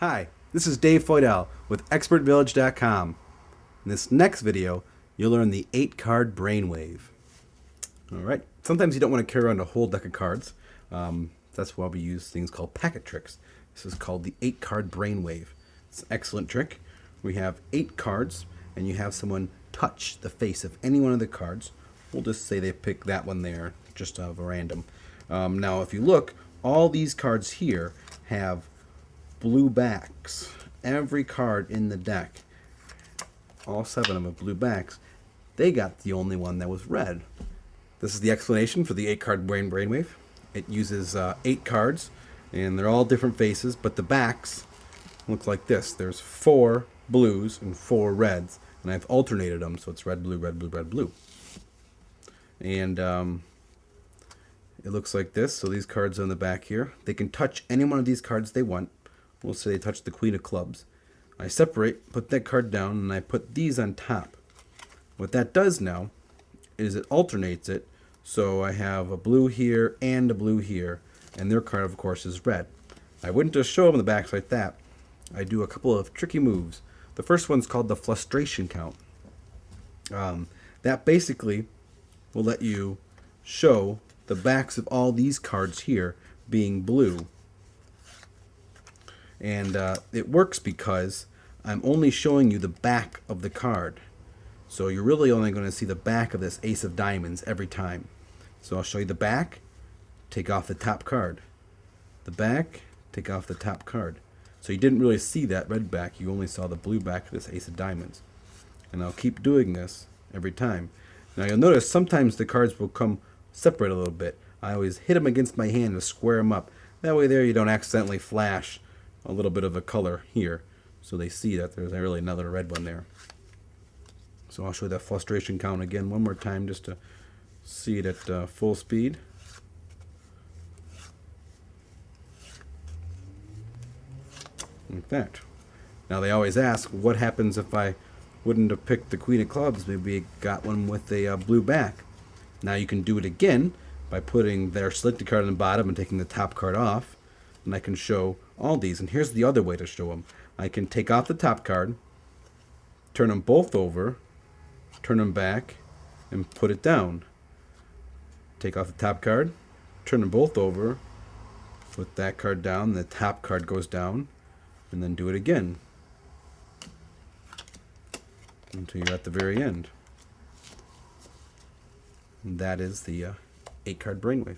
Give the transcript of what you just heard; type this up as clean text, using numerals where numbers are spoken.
Hi, this is Dave Feudal with ExpertVillage.com. In this next video, you'll learn the 8-card brainwave. Alright, sometimes you don't want to carry around a whole deck of cards. That's why we use things called packet tricks. This is called the 8-card brainwave. It's an excellent trick. We have 8 cards, and you have someone touch the face of any one of the cards. We'll just say they pick that one there, just out of a random. Now, if you look, all these cards here have blue backs. Every card in the deck, all 7 of them have blue backs. They got the only one that was red. This is the explanation for the 8-card brainwave. It uses 8 cards, and they're all different faces, but the backs look like this. There's 4 blues and 4 reds, and I've alternated them, so it's red, blue, red, blue, red, blue. And it looks like this. So these cards on the back here, they can touch any one of these cards they want. We'll say they touch the Queen of Clubs. I separate, put that card down, and I put these on top. What that does now is it alternates it, so I have a blue here and a blue here, and their card, of course, is red. I wouldn't just show them the backs like that. I do a couple of tricky moves. The first one's called the frustration count. That basically will let you show the backs of all these cards here being blue. And it works because I'm only showing you the back of the card. So you're really only going to see the back of this Ace of Diamonds every time. So I'll show you the back, take off the top card. The back, take off the top card. So you didn't really see that red back, you only saw the blue back of this Ace of Diamonds. And I'll keep doing this every time. Now you'll notice sometimes the cards will come separate a little bit. I always hit them against my hand to square them up. That way there you don't accidentally flash a little bit of a color here, so they see that there's really another red one there. So I'll show you that frustration count again one more time just to see it at full speed. Like that. Now they always ask, what happens if I wouldn't have picked the Queen of Clubs? Maybe I got one with a blue back. Now you can do it again by putting their selected card on the bottom and taking the top card off. And I can show all these. And here's the other way to show them. I can take off the top card, turn them both over, turn them back, and put it down. Take off the top card, turn them both over, put that card down, the top card goes down, and then do it again until you're at the very end. And that is the 8-card brainwave.